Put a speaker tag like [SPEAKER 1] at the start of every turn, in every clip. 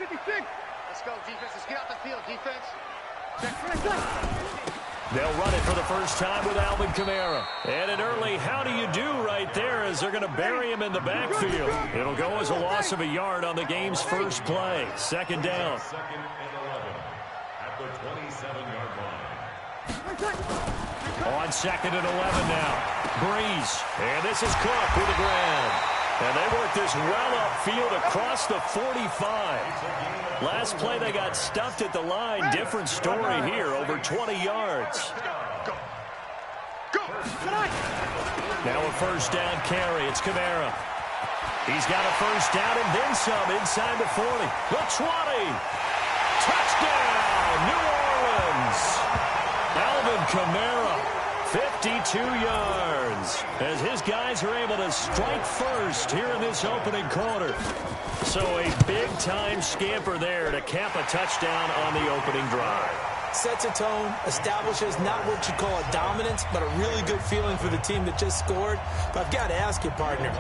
[SPEAKER 1] Let's go, defense. Let's get out the field, defense.
[SPEAKER 2] They'll run it for the first time with Alvin Kamara. And an early how do you do right there as they're going to bury him in the backfield. It'll go as a loss of a yard on the game's first play. Second down.
[SPEAKER 3] Second and 11 at the 27-yard line.
[SPEAKER 2] On second and 11 now. Breeze. And this is Cook with the grab. And they work this well upfield across the 45. Last play they got stuffed at the line. Different story here, over 20 yards. Now a first down carry. It's Kamara. He's got a first down and then some inside the 40. The 20. Touchdown, New Orleans. Alvin Kamara, 52 yards, as his guys are able to strike first here in this opening quarter. So a big-time scamper there to cap a touchdown on the opening drive.
[SPEAKER 4] Sets a tone, establishes not what you call a dominance, but a really good feeling for the team that just scored. But I've got to ask you, partner,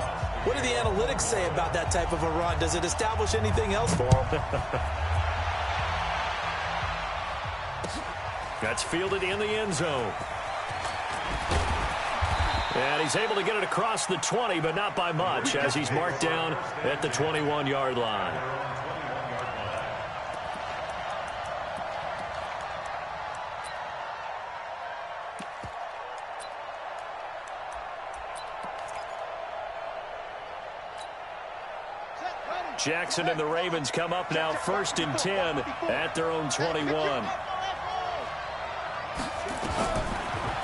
[SPEAKER 4] what do the analytics say about that type of a run? Does it establish anything else for him?
[SPEAKER 2] That's fielded in the end zone. And he's able to get it across the 20, but not by much, as he's marked down at the 21-yard line. Jackson and the Ravens come up now 1st and 10 at their own 21.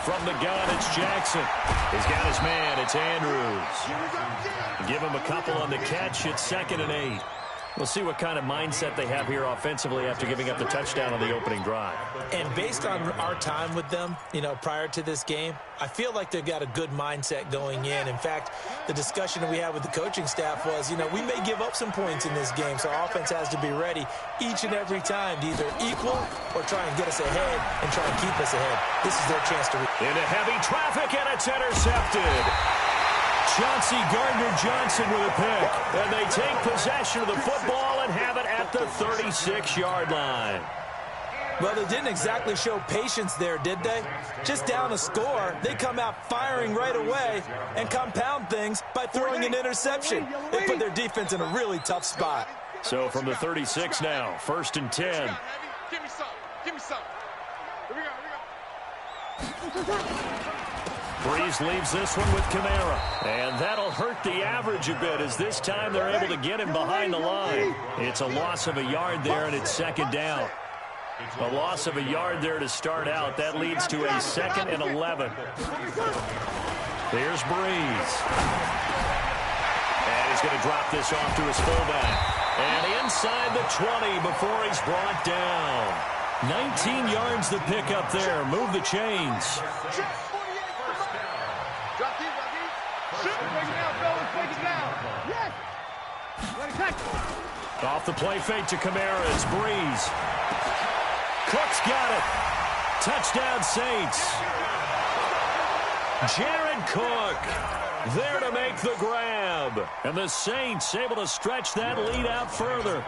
[SPEAKER 2] From the gun, it's Jackson. He's got his man. It's Andrews. Give him a couple on the catch. It's 2nd and 8. We'll see what kind of mindset they have here offensively after giving up the touchdown on the opening drive.
[SPEAKER 4] And based on our time with them, prior to this game, I feel like they've got a good mindset going in. In fact, the discussion that we had with the coaching staff was, we may give up some points in this game, so our offense has to be ready each and every time to either equal or try and get us ahead and try and keep us ahead. This is their chance to...
[SPEAKER 2] Into heavy traffic, and it's intercepted. Chauncey Gardner-Johnson with a pick. And they take possession of the football and have it at the 36-yard line.
[SPEAKER 4] Well, they didn't exactly show patience there, did they? Just down a score, they come out firing right away and compound things by throwing an interception. They put their defense in a really tough spot.
[SPEAKER 2] So from the 36 now, 1st and 10.
[SPEAKER 1] Give me some. Give me some. Here we go.
[SPEAKER 2] Breeze leaves this one with Kamara. And that'll hurt the average a bit, as this time they're able to get him behind the line. It's a loss of a yard there, and it's 2nd down. A loss of a yard there to start out. That leads to a 2nd and 11. There's Breeze. And he's going to drop this off to his fullback. And inside the 20 before he's brought down. 19 yards the pick up there. Move the chains. Off the play fake to Kamara. It's Breeze. Cook's got it. Touchdown, Saints. Jared Cook there to make the grab. And the Saints able to stretch that lead out further.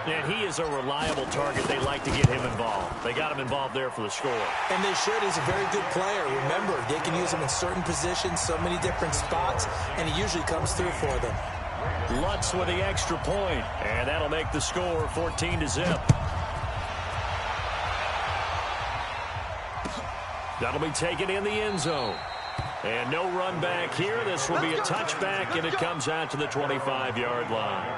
[SPEAKER 2] And he is a reliable target. They like to get him involved. They got him involved there for the score.
[SPEAKER 4] And they should. He's a very good player. Remember, they can use him in certain positions, so many different spots, and he usually comes through for them.
[SPEAKER 2] Lutz with the extra point, and that'll make the score 14-0. That'll be taken in the end zone. And no run back here. This will be a touchback, and it comes out to the 25-yard line.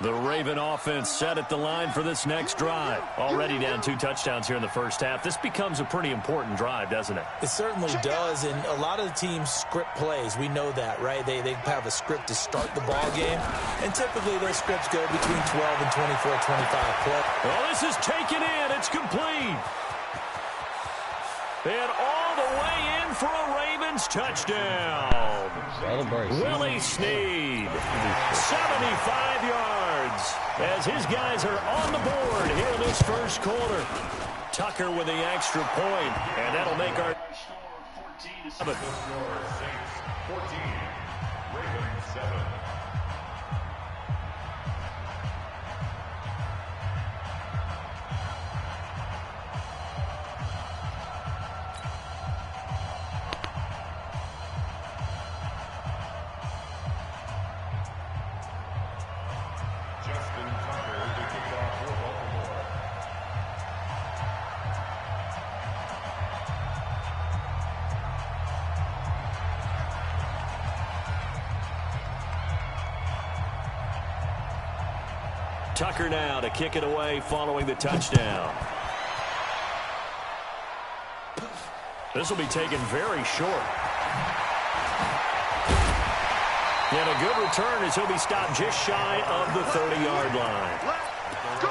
[SPEAKER 2] The Raven offense set at the line for this next drive. Already down 2 touchdowns here in the first half. This becomes a pretty important drive, doesn't it?
[SPEAKER 4] It certainly does, and a lot of the teams script plays. We know that, right? They have a script to start the ball game, and typically those scripts go between 12 and 24, 25 play.
[SPEAKER 2] Well, this is taken in. It's complete. And all the way in for a Ravens touchdown. Willie Snead, 75 yards, as his guys are on the board here in this first quarter. Tucker with the extra point, and that'll make our... Tucker now to kick it away following the touchdown. This will be taken very short. And a good return as he'll be stopped just shy of the 30-yard line.
[SPEAKER 1] Let's go.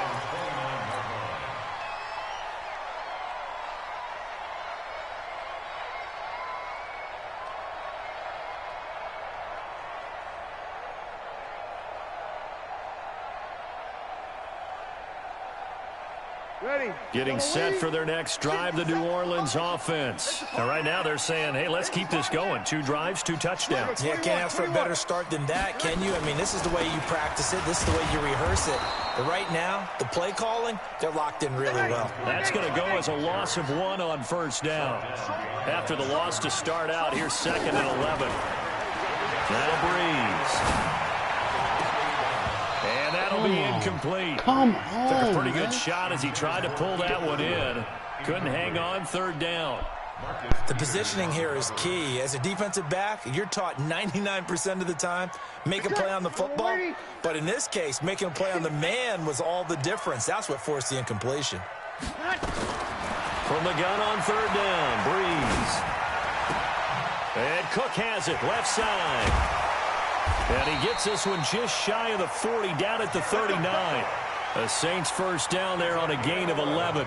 [SPEAKER 1] Ready.
[SPEAKER 2] Getting set for their next drive, the New Orleans offense. And right now they're saying, hey, let's keep this going. 2 drives, 2 touchdowns.
[SPEAKER 4] Yeah, can't ask for a better start than that, can you? I mean, this is the way you practice it. This is the way you rehearse it. But right now, the play calling, they're locked in really well.
[SPEAKER 2] That's going to go as a loss of 1 on first down. After the loss to start out, here's 2nd and 11. Now Breeze. And that'll be incomplete.
[SPEAKER 5] Come on,
[SPEAKER 2] Took a pretty good shot as he tried to pull that one in. Couldn't hang on 3rd down.
[SPEAKER 4] The positioning here is key. As a defensive back, you're taught 99% of the time, make a play on the football. But in this case, making a play on the man was all the difference. That's what forced the incompletion.
[SPEAKER 2] From the gun on 3rd down, Breeze. And Cook has it, left side. And he gets this one just shy of the 40, down at the 39. The Saints first down there on a gain of 11.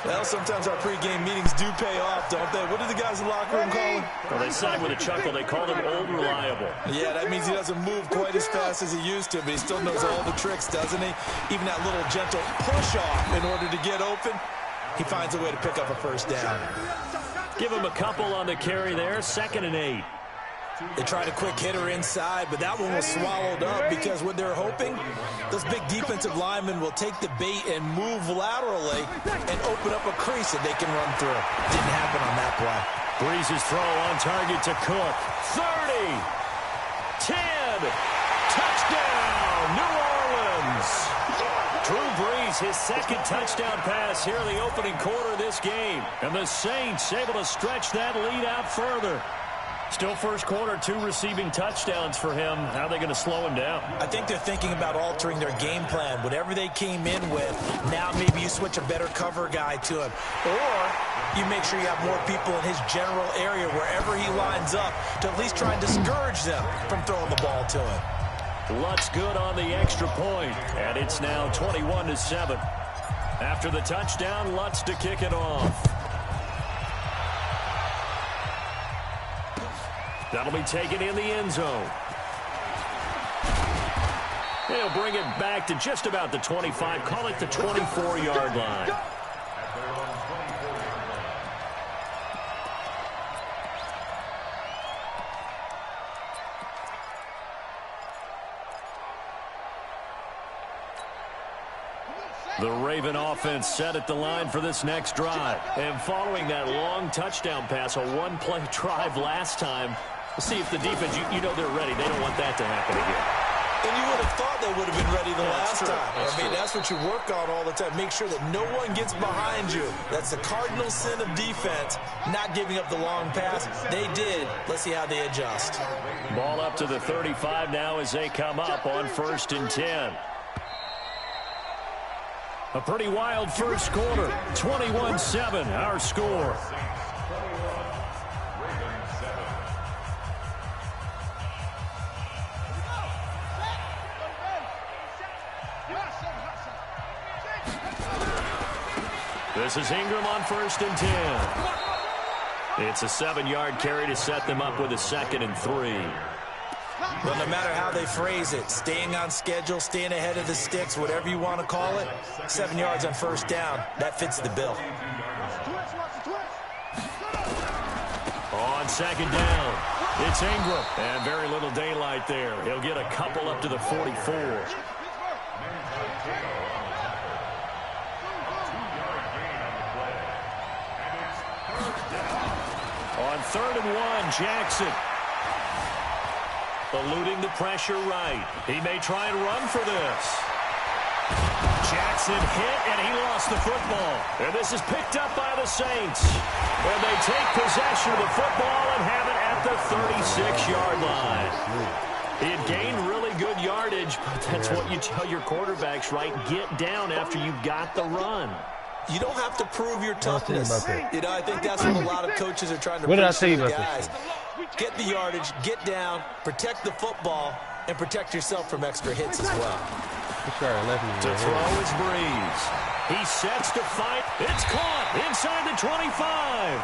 [SPEAKER 4] Well, sometimes our pregame meetings do pay off, don't they? What do the guys in the locker room call him?
[SPEAKER 2] Well, they said it with a chuckle. They called him Old Reliable.
[SPEAKER 4] Yeah, that means he doesn't move quite as fast as he used to, but he still knows all the tricks, doesn't he? Even that little gentle push-off in order to get open, he finds a way to pick up a first down.
[SPEAKER 2] Give him a couple on the carry there, 2nd and 8.
[SPEAKER 4] They tried a quick hitter inside, but that one was swallowed up because what they're hoping, those big defensive linemen will take the bait and move laterally and open up a crease that they can run through. Didn't happen on that play.
[SPEAKER 2] Breeze's throw on target to Cook. 30, 10, touchdown, New Orleans. Drew Brees, his 2nd touchdown pass here in the opening quarter of this game. And the Saints able to stretch that lead out further. Still first quarter, 2 receiving touchdowns for him. How are they going to slow him down?
[SPEAKER 4] I think they're thinking about altering their game plan. Whatever they came in with, now maybe you switch a better cover guy to him. Or you make sure you have more people in his general area wherever he lines up to at least try and discourage them from throwing the ball to him.
[SPEAKER 2] Lutz good on the extra point, and it's now 21-7. After the touchdown, Lutz to kick it off. That'll be taken in the end zone. They'll bring it back to just about the 25, call it the 24-yard line. The Raven offense set at the line for this next drive. And following that long touchdown pass, a 1-play drive last time, we'll see if the defense, you know they're ready. They don't want that to happen again.
[SPEAKER 4] And you would have thought they would have been ready the last time. I mean, that's what you work on all the time. Make sure that no one gets behind you. That's the cardinal sin of defense, not giving up the long pass. They did. Let's see how they adjust.
[SPEAKER 2] Ball up to the 35 now as they come up on 1st and 10. A pretty wild first quarter. 21-7, our score. This is Ingram on 1st and 10. It's a 7-yard carry to set them up with a 2nd and 3.
[SPEAKER 4] Well, no matter how they phrase it, staying on schedule, staying ahead of the sticks, whatever you want to call it, 7 yards on first down, that fits the bill.
[SPEAKER 2] On 2nd down. It's Ingram, and very little daylight there. He'll get a couple up to the 44. On 3rd and 1, Jackson. Eluding the pressure right. He may try and run for this. Jackson hit, and he lost the football. And this is picked up by the Saints. And they take possession of the football and have it at the 36-yard line. He had gained really good yardage, but that's what you tell your quarterbacks, right? Get down after you've got the run.
[SPEAKER 4] You don't have to prove your toughness. You know, I think that's what a lot of coaches are trying to
[SPEAKER 5] What did I
[SPEAKER 4] preach
[SPEAKER 5] tell you
[SPEAKER 4] to the
[SPEAKER 5] about
[SPEAKER 4] guys. Get the yardage, get down, protect the football, and protect yourself from extra hits as well.
[SPEAKER 2] To throw is Breeze. He sets to fight. It's caught inside the 25.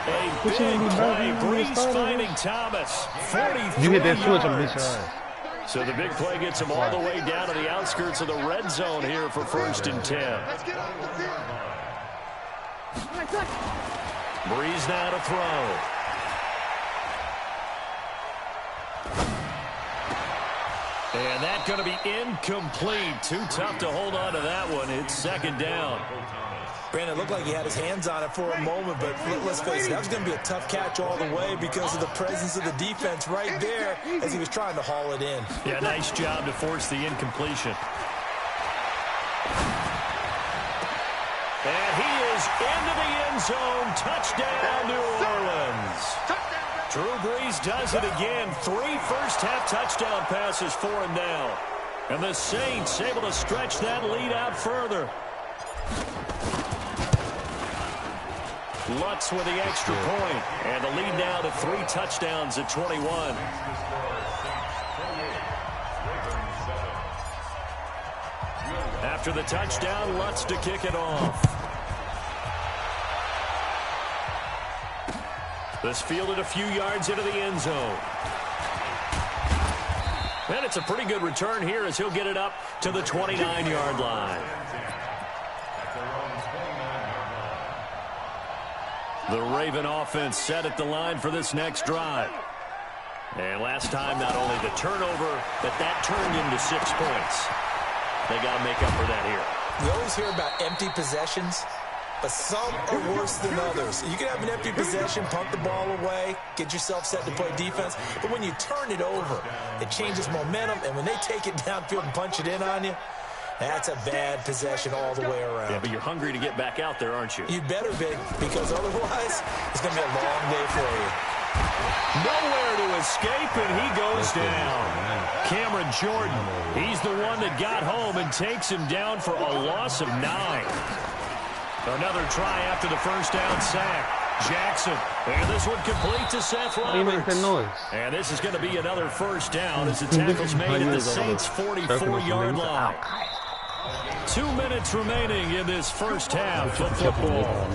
[SPEAKER 2] A big play. Breeze finding Thomas. 43
[SPEAKER 5] You hit that switch
[SPEAKER 2] yards.
[SPEAKER 5] on this side.
[SPEAKER 2] So the big play gets him all the way down to the outskirts of the red zone here for 1st and 10. Breeze now to throw. And that's going to be incomplete. Too tough to hold on to that one. It's 2nd down.
[SPEAKER 4] Brandon, it looked like he had his hands on it for a moment, but let's face it, that was going to be a tough catch all the way because of the presence of the defense right there as he was trying to haul it in.
[SPEAKER 2] Yeah, nice job to force the incompletion. And he is into the end zone. Touchdown, New Orleans. Drew Brees does it again. 3 first-half touchdown passes for him now. And the Saints able to stretch that lead out further. Lutz with the extra point, and the lead now to 3 touchdowns at 21. After the touchdown, Lutz to kick it off. This fielded a few yards into the end zone. And it's a pretty good return here as he'll get it up to the 29-yard line. The Raven offense set at the line for this next drive. And last time, not only the turnover, but that turned into 6 points. They got to make up for that here.
[SPEAKER 4] We always hear about empty possessions, but some are worse than others. You can have an empty possession, punt the ball away, get yourself set to play defense, but when you turn it over, it changes momentum, and when they take it downfield and punch it in on you, that's a bad possession all the way around.
[SPEAKER 2] Yeah, but you're hungry to get back out there, aren't you?
[SPEAKER 4] You better be, because otherwise, it's going to be a long day for you.
[SPEAKER 2] Nowhere to escape, and he goes down. Cameron Jordan, he's the one that got home and takes him down for a loss of 9. Another try after the first down sack. Jackson, and this one complete to Seth Roberts. And this is going to be another first down as the tackle's made at the Saints' 44-yard line. 2 minutes remaining in this first half of football.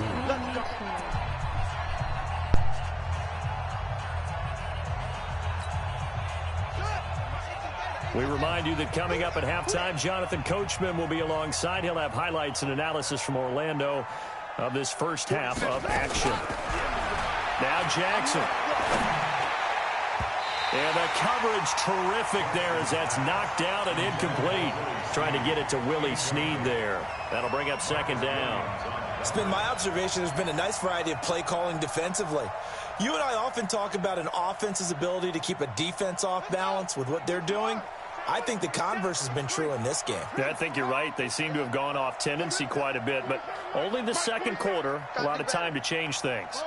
[SPEAKER 2] We remind you that coming up at halftime, Jonathan Coachman will be alongside. He'll have highlights and analysis from Orlando of this first half of action. Now Jackson. And the coverage terrific there as that's knocked down and incomplete. Trying to get it to Willie Snead there. That'll bring up 2nd down.
[SPEAKER 4] It's been my observation there's been a nice variety of play calling defensively. You and I often talk about an offense's ability to keep a defense off balance with what they're doing. I think the converse has been true in this game.
[SPEAKER 2] Yeah, I think you're right. They seem to have gone off tendency quite a bit, but only the second quarter, a lot of time to change things.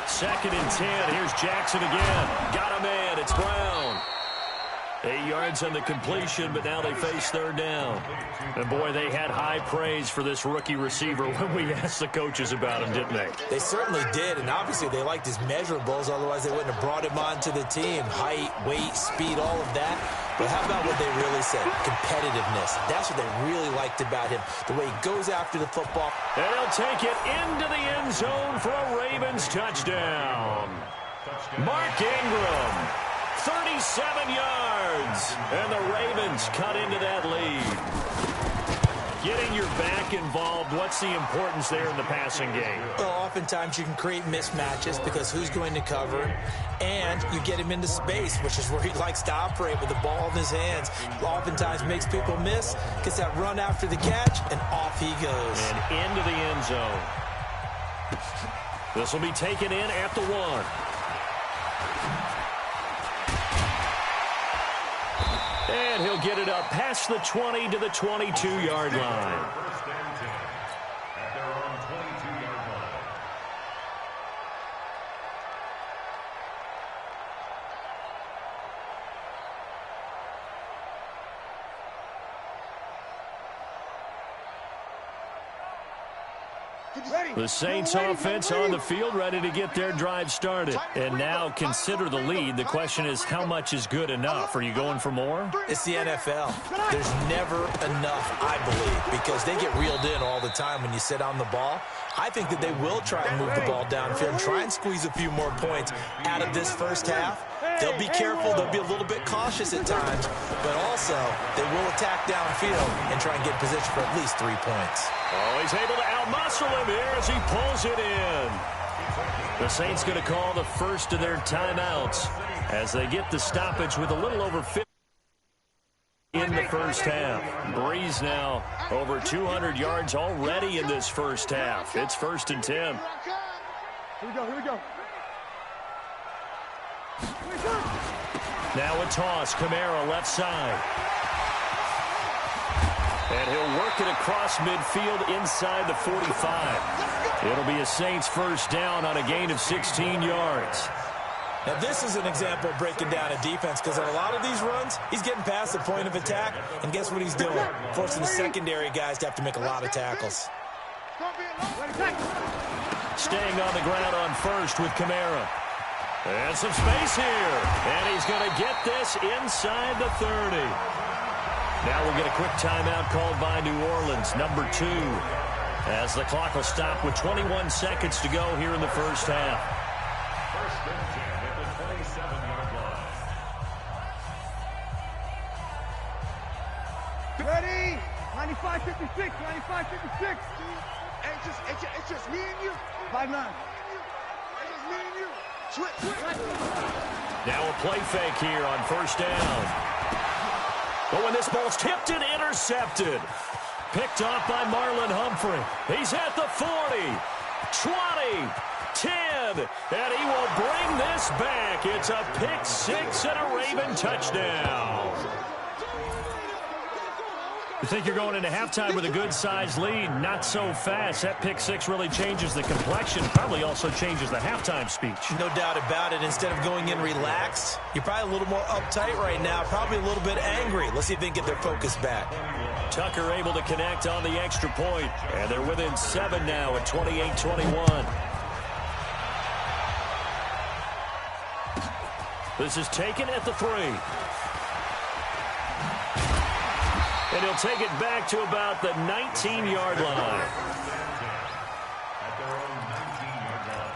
[SPEAKER 2] 2nd and 10. Here's Jackson again. Got a man. It's Brown. 8 yards on the completion, but now they face 3rd down. And, boy, they had high praise for this rookie receiver when we asked the coaches about him, didn't they?
[SPEAKER 4] They certainly did, and obviously they liked his measurables. Otherwise, they wouldn't have brought him onto the team. Height, weight, speed, all of that. But how about what they really said? Competitiveness. That's what they really liked about him. The way he goes after the football.
[SPEAKER 2] And he'll take it into the end zone for a Ravens touchdown. Mark Ingram. 37 yards, and the Ravens cut into that lead. Getting your back involved, what's the importance there in the passing game?
[SPEAKER 4] Well, oftentimes you can create mismatches because who's going to cover him, and you get him into space, which is where he likes to operate with the ball in his hands. Oftentimes makes people miss, gets that run after the catch, and off he goes.
[SPEAKER 2] And into the end zone. This will be taken in at the 1. And he'll get it up past the 20 to the 22-yard line.
[SPEAKER 3] First and 10 at their own 22-yard line.
[SPEAKER 2] The Saints offense on the field, ready to get their drive started. And now consider the lead. The question is, how much is good enough? Are you going for more?
[SPEAKER 4] It's the NFL. There's never enough, I believe, because they get reeled in all the time when you sit on the ball. I think that they will try and move the ball downfield and try and squeeze a few more points out of this first half. They'll be careful. They'll be a little bit cautious at times, but also they will attack downfield and try and get position for at least 3 points.
[SPEAKER 2] Oh, he's able to outmuscle him here as he pulls it in. The Saints going to call the first of their timeouts as they get the stoppage with a little over 50 in the first half. Breeze now over 200 yards already in this first half. It's 1st and 10.
[SPEAKER 1] Here we go, here we go.
[SPEAKER 2] Now a toss, Kamara left side. And he'll work it across midfield inside the 45. It'll be a Saints first down on a gain of 16 yards.
[SPEAKER 4] Now, this is an example of breaking down a defense because on a lot of these runs, he's getting past the point of attack, and guess what he's doing? Forcing the secondary guys to have to make a lot of tackles.
[SPEAKER 2] Staying on the ground on first with Kamara. And some space here. And he's going to get this inside the 30. Now we'll get a quick timeout called by New Orleans, number 2, as the clock will stop with 21 seconds to go here in the first half.
[SPEAKER 3] First and 10 at the 27-yard line.
[SPEAKER 1] Ready? 95-56, 95-56. It's just me and you. 5-9. It's just me and you. Switch.
[SPEAKER 2] Now a play fake here on first down. But when this ball's tipped and intercepted, picked off by Marlon Humphrey. He's at the 40, 20, 10, and he will bring this back. It's a pick six and a Raven touchdown. You think you're going into halftime with a good-sized lead? Not so fast. That pick six really changes the complexion, probably also changes the halftime speech.
[SPEAKER 4] No doubt about it. Instead of going in relaxed, you're probably a little more uptight right now, probably a little bit angry. Let's see if they can get their focus back. Tucker able to connect on the extra point, and they're within 7 now at 28-21. This is taken at the 3. And he'll take it back to about the 19-yard line.
[SPEAKER 3] At their own 19-yard line.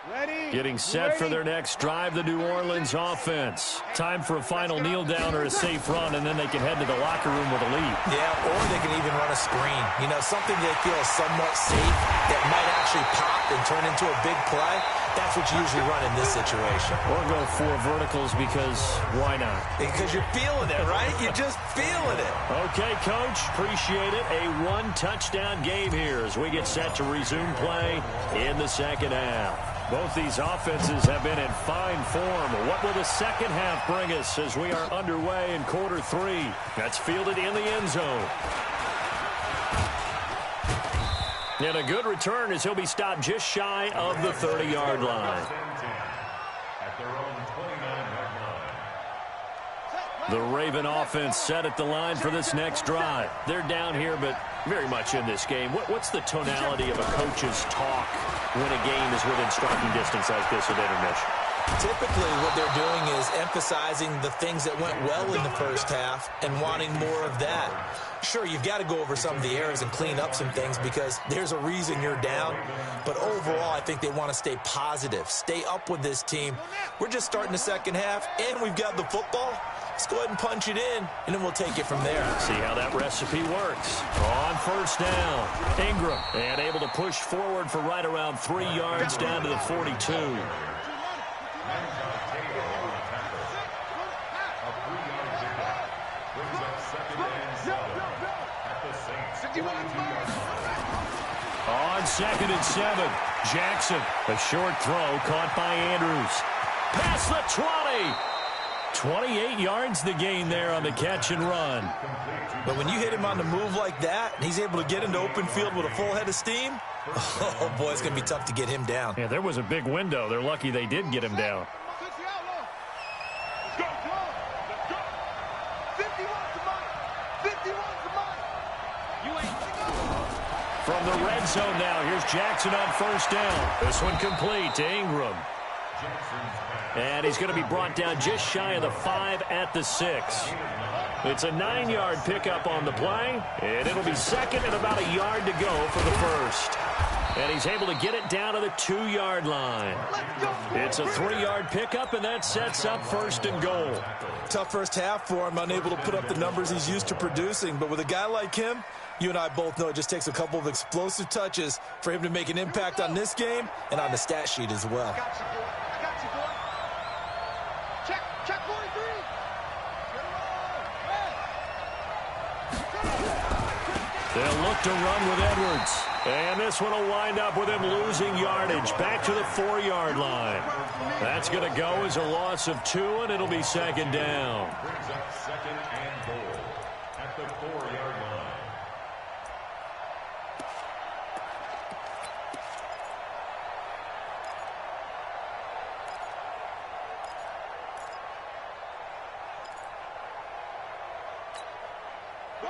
[SPEAKER 1] Ready?
[SPEAKER 2] Getting set for their next drive, the New Orleans offense. Time for a final kneel down or a safe run, and then they can head to the locker room with a lead.
[SPEAKER 4] Yeah, or they can even run a screen. You know, something they feel is somewhat safe that might actually pop and turn into a big play. That's what you usually run in this situation.
[SPEAKER 2] Or go 4 verticals because why not?
[SPEAKER 4] Because you're feeling it, right? You're just feeling it.
[SPEAKER 2] Okay, Coach, appreciate it. A 1-touchdown game here as we get set to resume play in the second half. Both these offenses have been in fine form. What will the second half bring us as we are underway in quarter 3? That's fielded in the end zone. And a good return as he'll be stopped just shy of the 30-yard line.
[SPEAKER 3] At their own 29-yard line.
[SPEAKER 2] The Raven offense set at the line for this next drive. They're down here, but very much in this game. What's the tonality of a coach's talk when a game is within striking distance like this at intermission?
[SPEAKER 4] Typically, what they're doing is emphasizing the things that went well in the first half and wanting more of that. Sure, you've got to go over some of the errors and clean up some things because there's a reason you're down. But overall, I think they want to stay positive, stay up with this team. We're just starting the second half, and we've got the football. Let's go ahead and punch it in, and then we'll take it from there.
[SPEAKER 2] See how that recipe works. On first down, Ingram, and able to push forward for right around 3 yards down to the 42. On 2nd and 7, Jackson, a short throw caught by Andrews. Past the 20. 28 yards the gain there on the catch and run.
[SPEAKER 4] But when you hit him on the move like that, and he's able to get into open field with a full head of steam, oh, boy, it's going to be tough to get him down.
[SPEAKER 2] Yeah, there was a big window. They're lucky they did get him down. From the red zone now, here's Jackson on first down. This one complete to Ingram. And he's going to be brought down just shy of the 5 at the 6. It's a 9-yard pickup on the play, and it'll be second and about a yard to go for the first. And he's able to get it down to the 2-yard line. It's a 3-yard pickup, and that sets up first and goal.
[SPEAKER 4] Tough first half for him, unable to put up the numbers he's used to producing. But with a guy like him, you and I both know it just takes a couple of explosive touches for him to make an impact on this game and on the stat sheet as well.
[SPEAKER 2] They'll look to run with Edwards. And this one will wind up with him losing yardage back to the 4-yard line. That's going to go as a loss of 2, and it'll be second down.
[SPEAKER 3] Brings up second and goal at the 4-yard line.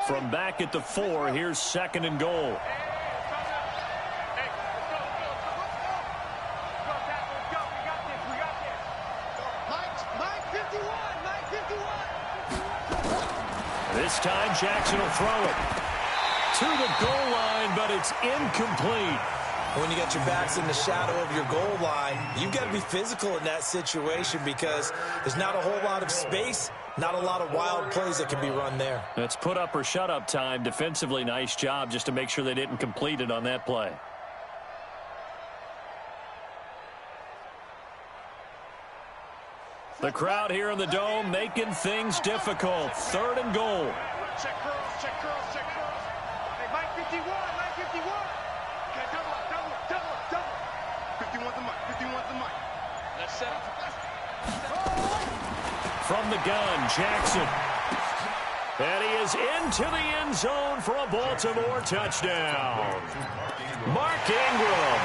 [SPEAKER 2] From back at the 4, here's second and goal. This time Jackson will throw it to the goal line, but it's incomplete.
[SPEAKER 4] When you got your backs in the shadow of your goal line, you've got to be physical in that situation because there's not a whole lot of space, not a lot of wild plays that can be run there.
[SPEAKER 2] That's put up or shut up time. Defensively, nice job just to make sure they didn't complete it on that play. The crowd here in the Dome making things difficult. Third and goal.
[SPEAKER 1] Check curls, check curls, check curls. Hey, Mike 51, Mike 51. Okay, double up. 51's the mic, 51's the mic. Let's set up.
[SPEAKER 2] From the gun, Jackson. And he is into the end zone for a Baltimore touchdown. Mark Ingram,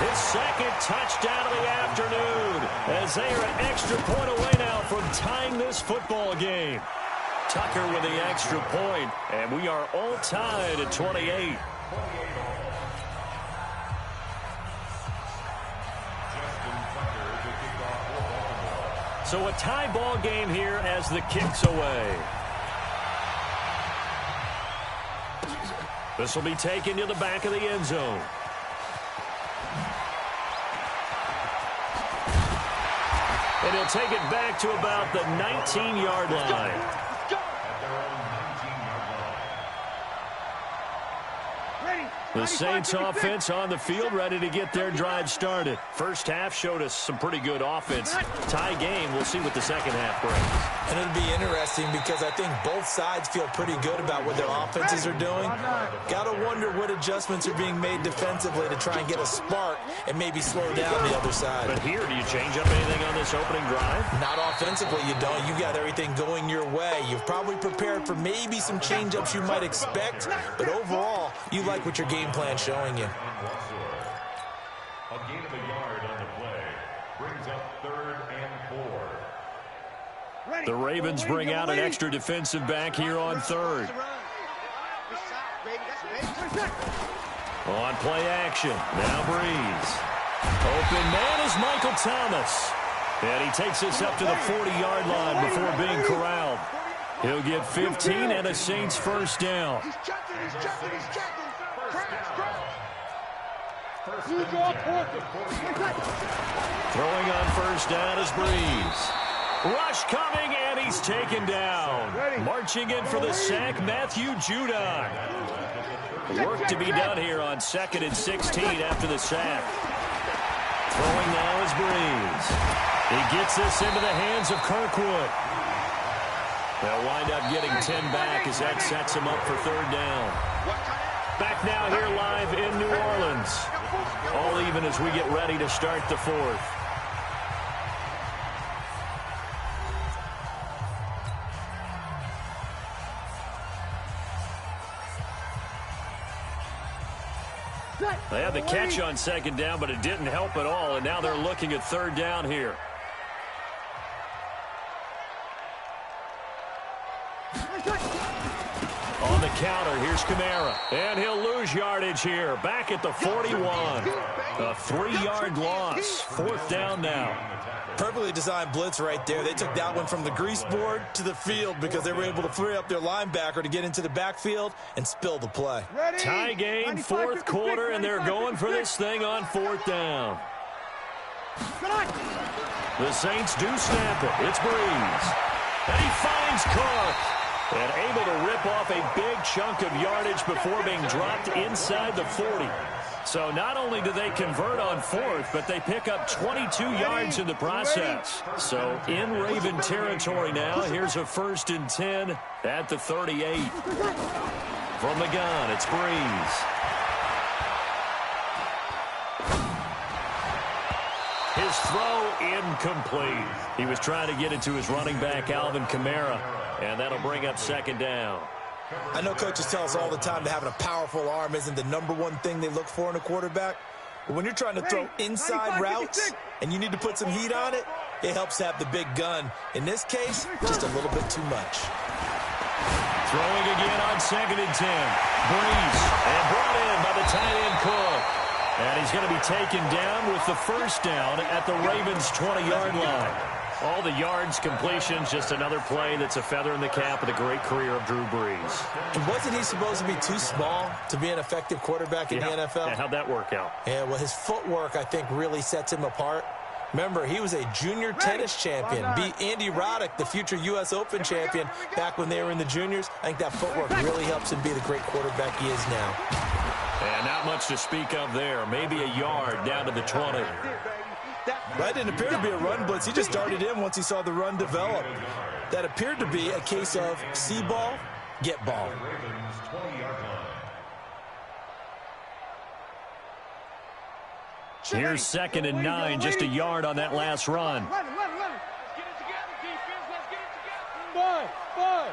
[SPEAKER 2] his second touchdown of the afternoon, as they are an extra point away now from tying this football game. Tucker with the extra point, and we are all tied at 28. So a tie ball game here as the kick's away. This will be taken to the back of the end zone. And he'll take it back to about the 19-yard line. The Saints offense on the field, ready to get their drive started. First half showed us some pretty good offense. Tie game, we'll see what the second half brings.
[SPEAKER 4] And it'll be interesting because I think both sides feel pretty good about what their offenses are doing. Got to wonder what adjustments are being made defensively to try and get a spark and maybe slow down the other side.
[SPEAKER 2] But here, do you change up anything on this opening drive?
[SPEAKER 4] Not offensively, you don't. You got everything going your way. You've probably prepared for maybe some change-ups you might expect, but overall, you like what your game plan showing you.
[SPEAKER 3] A gain of a yard on the play brings up 3rd and 4.
[SPEAKER 2] The Ravens bring out an extra defensive back here on 3rd. On play action, now Breeze. Open man is Michael Thomas. And he takes us up to the 40-yard line before being corralled. He'll get 15 and a Saints first down.
[SPEAKER 1] He's checking.
[SPEAKER 2] Throwing on first down is Breeze. Rush coming, and he's taken down. Marching in for the sack, Matthew Judon. Work to be done here on 2nd and 16 after the sack. Throwing now is Breeze. He gets this into the hands of Kirkwood. They'll wind up getting 10 back as that sets him up for third down. Back now here live in New Orleans. All even as we get ready to start the fourth. They had the catch on second down, but it didn't help at all, and now they're looking at third down here. On the counter, here's Kamara, and he'll lose yardage here, back at the 41. A 3-yard loss, fourth down now.
[SPEAKER 4] Perfectly designed blitz right there. They took that one from the grease board to the field because they were able to free up their linebacker to get into the backfield and spill the play.
[SPEAKER 2] Tie game, fourth quarter, and they're going for this thing on fourth down. The Saints do snap it. It's Breeze. And he finds Cook. And able to rip off a big chunk of yardage before being dropped inside the 40. So not only do they convert on fourth, but they pick up 22 yards in the process. So in Raven territory now, here's a 1st and 10 at the 38. From the gun, it's Breeze. His throw incomplete. He was trying to get it to his running back, Alvin Kamara, and that'll bring up second down.
[SPEAKER 4] I know coaches tell us all the time that having a powerful arm isn't the #1 thing they look for in a quarterback. But when you're trying to throw inside routes and you need to put some heat on it, it helps have the big gun. In this case, just a little bit too much.
[SPEAKER 2] Throwing again on 2nd and 10. Breeze, and brought in by the tight end Cook. And he's going to be taken down with the first down at the Ravens' 20-yard line. All the yards, completions, just another play that's a feather in the cap of the great career of Drew Brees.
[SPEAKER 4] And wasn't he supposed to be too small to be an effective quarterback in the NFL?
[SPEAKER 2] Yeah, how'd that work out?
[SPEAKER 4] Yeah, well, his footwork, I think, really sets him apart. Remember, he was a junior tennis champion, beat Andy Roddick, the future U.S. Open champion, back when they were in the juniors. I think that footwork really helps him be the great quarterback he is now.
[SPEAKER 2] And not much to speak of there. Maybe a yard down to the 20.
[SPEAKER 4] That didn't appear to be a run blitz. He just darted in once he saw the run develop. That appeared to be a case of see ball, get ball.
[SPEAKER 2] Here's 2nd and 9, just a yard on that last run.
[SPEAKER 1] Let's get it together, defense. Let's get it together.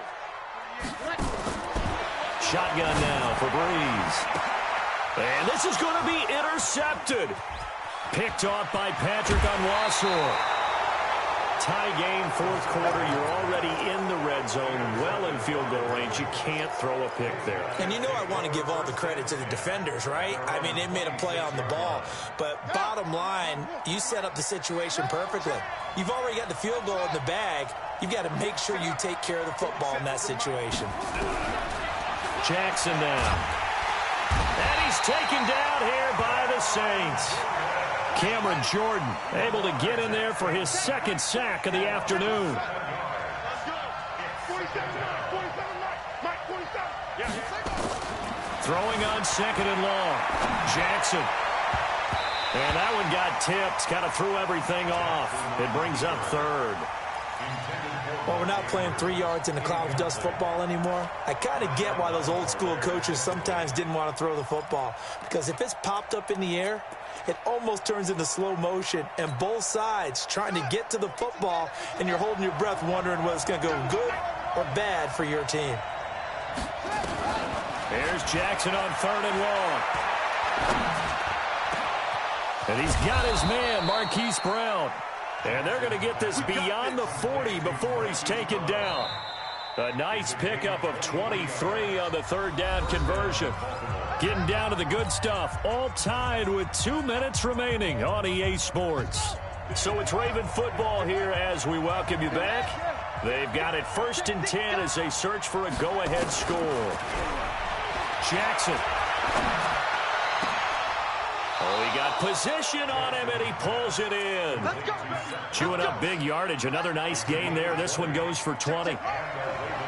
[SPEAKER 2] Shotgun now for Breeze. And this is going to be intercepted. Picked off by Patrick Onwuasor. Tie game, fourth quarter. You're already in the red zone, well in field goal range. You can't throw a pick there.
[SPEAKER 4] And you know I want to give all the credit to the defenders, right? I mean, they made a play on the ball. But bottom line, you set up the situation perfectly. You've already got the field goal in the bag. You've got to make sure you take care of the football in that situation.
[SPEAKER 2] Jackson now. And he's taken down here by the Saints. Cameron Jordan able to get in there for his second sack of the afternoon. Throwing on 2nd and long. Jackson. And that one got tipped. Kind of threw everything off. It brings up third.
[SPEAKER 4] Well, we're not playing 3 yards in the cloud of dust football anymore. I kind of get why those old school coaches sometimes didn't want to throw the football. Because if it's popped up in the air, it almost turns into slow motion. And both sides trying to get to the football, and you're holding your breath wondering whether it's going to go good or bad for your team.
[SPEAKER 2] There's Jackson on 3rd and long. And he's got his man, Marquise Brown. And they're going to get this beyond the 40 before he's taken down. A nice pickup of 23 on the 3rd down conversion. Getting down to the good stuff. All tied with 2 minutes remaining on EA Sports. So it's Raven football here as we welcome you back. They've got it 1st and 10 as they search for a go-ahead score. Jackson. Oh, he got position on him, and he pulls it in. Chewing up big yardage. Another nice gain there. This one goes for 20.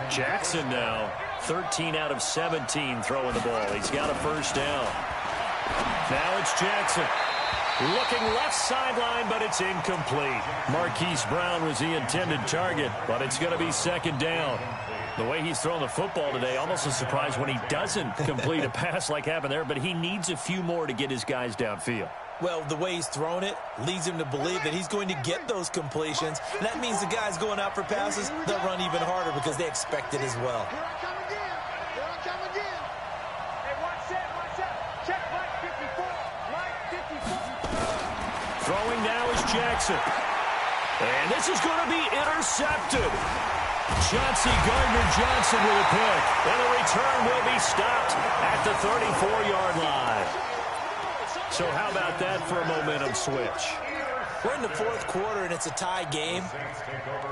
[SPEAKER 2] Jackson now 13 out of 17 throwing the ball. He's got a first down. Now it's Jackson. Looking left sideline, but it's incomplete. Marquise Brown was the intended target, but it's going to be 2nd down. The way he's thrown the football today, almost a surprise when he doesn't complete a pass like happened there, but he needs a few more to get his guys downfield.
[SPEAKER 4] Well, the way he's thrown it leads him to believe that he's going to get those completions. And that means the guys going out for passes, they'll run even harder because they expect it as well.
[SPEAKER 1] Here I come again. Here I come again. Hey, watch that, watch that. Check Mike 54. Mike 54.
[SPEAKER 2] Throwing now is Jackson. And this is going to be intercepted. Chauncey Gardner-Johnson with a pick. And the return will be stopped at the 34-yard line. So how about that for a momentum switch?
[SPEAKER 4] We're in the 4th quarter, and it's a tie game.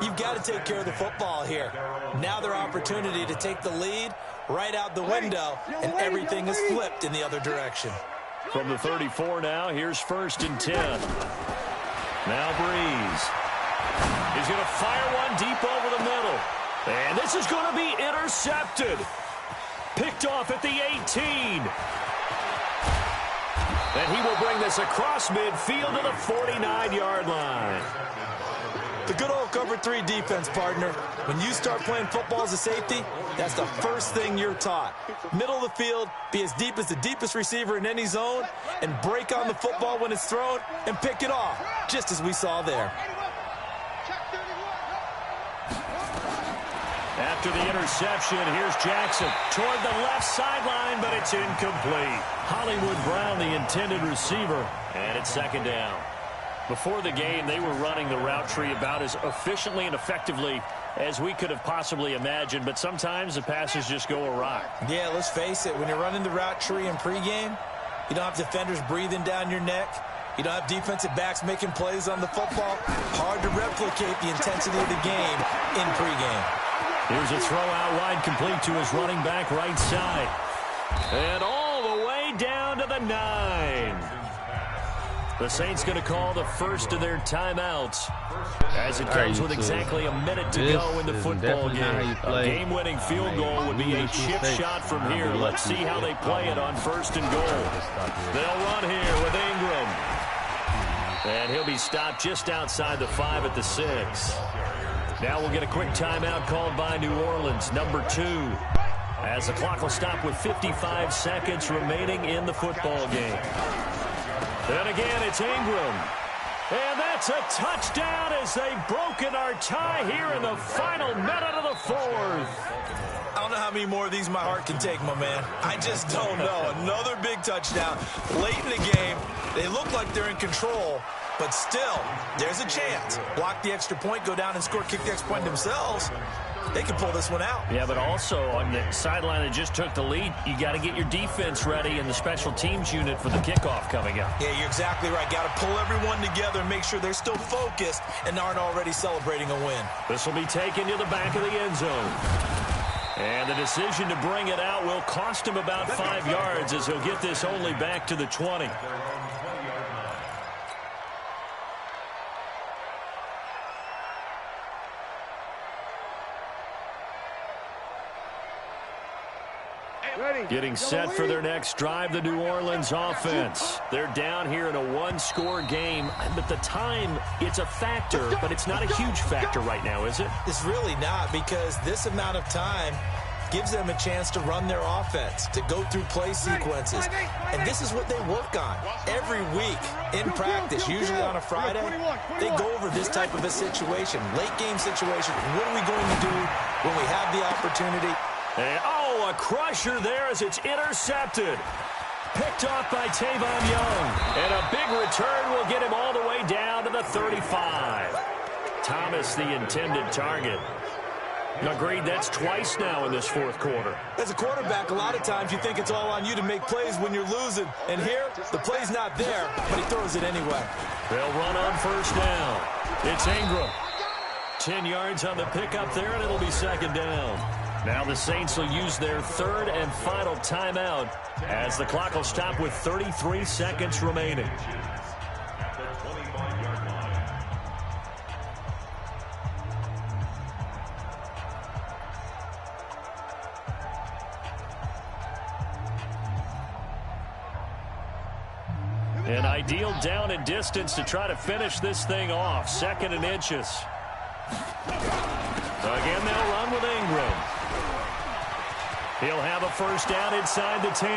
[SPEAKER 4] You've got to take care of the football here. Now their opportunity to take the lead right out the window, and everything is flipped in the other direction.
[SPEAKER 2] From the 34 now, here's 1st and 10. Now Breeze. He's going to fire one deep over the middle. And this is going to be intercepted. Picked off at the 18. And he will bring this across midfield to the 49-yard line.
[SPEAKER 4] The good old cover 3 defense, partner. When you start playing football as a safety, that's the first thing you're taught. Middle of the field, be as deep as the deepest receiver in any zone, and break on the football when it's thrown and pick it off, just as we saw there.
[SPEAKER 2] After the interception, here's Jackson toward the left sideline, but it's incomplete. Hollywood Brown, the intended receiver, and it's 2nd down. Before the game, they were running the route tree about as efficiently and effectively as we could have possibly imagined, but sometimes the passes just go awry.
[SPEAKER 4] Yeah, let's face it, when you're running the route tree in pregame, you don't have defenders breathing down your neck. You don't have defensive backs making plays on the football. Hard to replicate the intensity of the game in pregame.
[SPEAKER 2] Here's a throw out wide, complete to his running back right side. And all the way down to the 9. The Saints going to call the first of their timeouts as it comes with exactly a minute to go in the football game. A game-winning field goal would be a chip shot from here. Let's see how they play it on 1st and goal. They'll run here with Ingram. And he'll be stopped just outside the 5 at the 6. Now we'll get a quick timeout called by New Orleans, number 2. As the clock will stop with 55 seconds remaining in the football game. Then again, it's Ingram. And that's a touchdown as they've broken our tie here in the final minute of the 4th.
[SPEAKER 4] I don't know how many more of these my heart can take, my man. I just don't know. Another big touchdown. Late in the game, they look like they're in control, but still, there's a chance. Block the extra point, go down and score, kick the extra point themselves. They can pull this one out.
[SPEAKER 2] Yeah, but also on the sideline that just took the lead, you got to get your defense ready and the special teams unit for the kickoff coming up.
[SPEAKER 4] Yeah, you're exactly right. Got to pull everyone together and make sure they're still focused and aren't already celebrating a win.
[SPEAKER 2] This will be taken to the back of the end zone. And the decision to bring it out will cost him about 5 yards as he'll get this only back to the 20. Getting set for their next drive, the New Orleans offense. They're down here in a 1-score game, but the time, it's a factor, but it's not a huge factor right now, is it?
[SPEAKER 4] It's really not, because this amount of time gives them a chance to run their offense, to go through play sequences. And this is what they work on every week in practice, usually on a Friday. They go over this type of a situation, late game situation. What are we going to do when we have the opportunity?
[SPEAKER 2] And, oh, a crusher there as it's intercepted. Picked off by Tavon Young. And a big return will get him all the way down to the 35. Thomas, the intended target. Agreed, that's twice now in this fourth quarter.
[SPEAKER 4] As a quarterback, a lot of times you think it's all on you to make plays when you're losing. And here, the play's not there, but he throws it anyway.
[SPEAKER 2] They'll run on first down. It's Ingram. 10 yards on the pickup there, and it'll be second down. Now the Saints will use their third and final timeout as the clock will stop with 33 seconds remaining.
[SPEAKER 3] At the 25-yard line.
[SPEAKER 2] An ideal down and distance to try to finish this thing off. 2nd and inches. Again, they'll run with Ingram. He'll have a first down inside the 10.